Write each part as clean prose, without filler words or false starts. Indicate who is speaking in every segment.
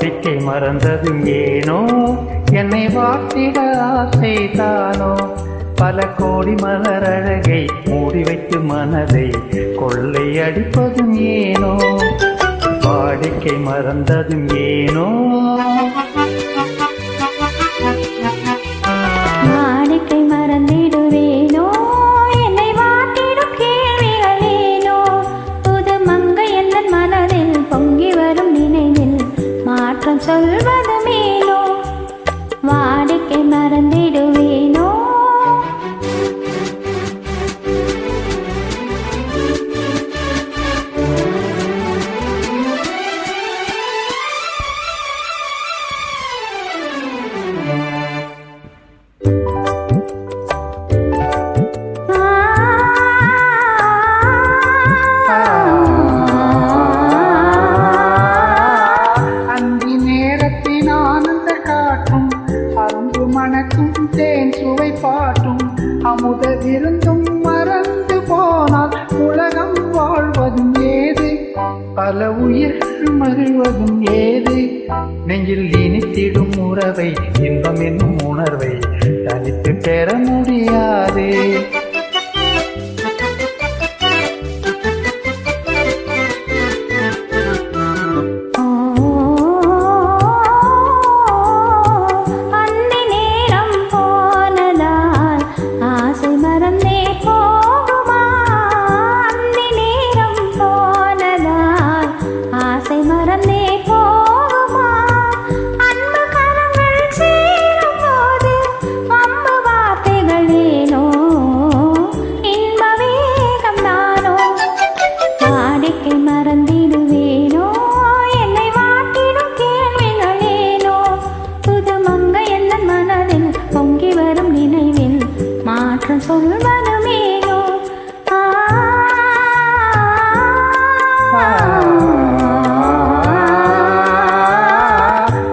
Speaker 1: வாடிக்கை மறந்ததும் ஏனோ, என்னை வாட்டிட ஆசைதானோ, பல கோடி மலர் அழகை மூடி வைத்து மனதை கொள்ளை அடிப்பதும் ஏனோ, வாடிக்கை மறந்ததும் ஏனோ.
Speaker 2: வாடிக்கை மறந்திடுவேனோ, என்னை வாட்டிடும் கேள்விகளேனோ, புது மங்கை எந்தன் மனதில் பொங்கி வரும் நினைவில் மாற்றம் சொல்வதுமேனோ, வாடிக்கை மறந்திடுவேனோ.
Speaker 1: மணக்கும் தேன் சுவை பாட்டும் அமுத விருந்தும் மறந்து போனால் உலகம் வாழ்வதும் ஏது, பல உயிர்கள் மகிழ்வதும் ஏது, நெஞ்சில் இனித்திடும் உறவை இன்பம் என்னும் உணர்வை தனித்து பெற முடியாது.
Speaker 2: சொல்வதுமேனோ,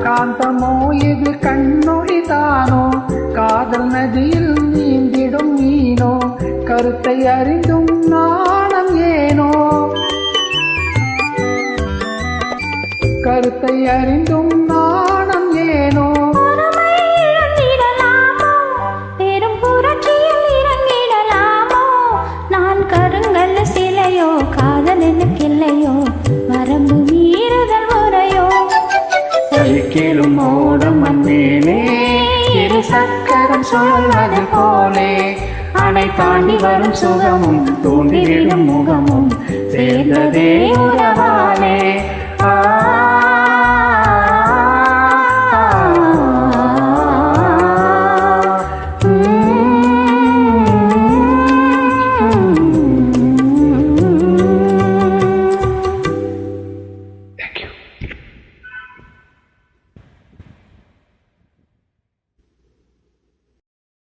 Speaker 1: காந்தமோ இது கண்ணொழிதானோ, காதல் நதியில் நீந்திடும் மீனோ, கருத்தை அறிந்தும் நாணம் ஏனோ, கருத்தை அறிந்தும் நாணம் ஏனோ.
Speaker 2: இல்லையோ வரம்பு மீறுதல் முறையோ,
Speaker 1: சைக்கிளும் ஓடும் மண்மேலே இரு சக்கரம் சொல்வது போலே, அணை தாண்டி வரும் சுகமும் தோன்றிவிடும் முகமும் சேர்ந்ததே உறவாலே.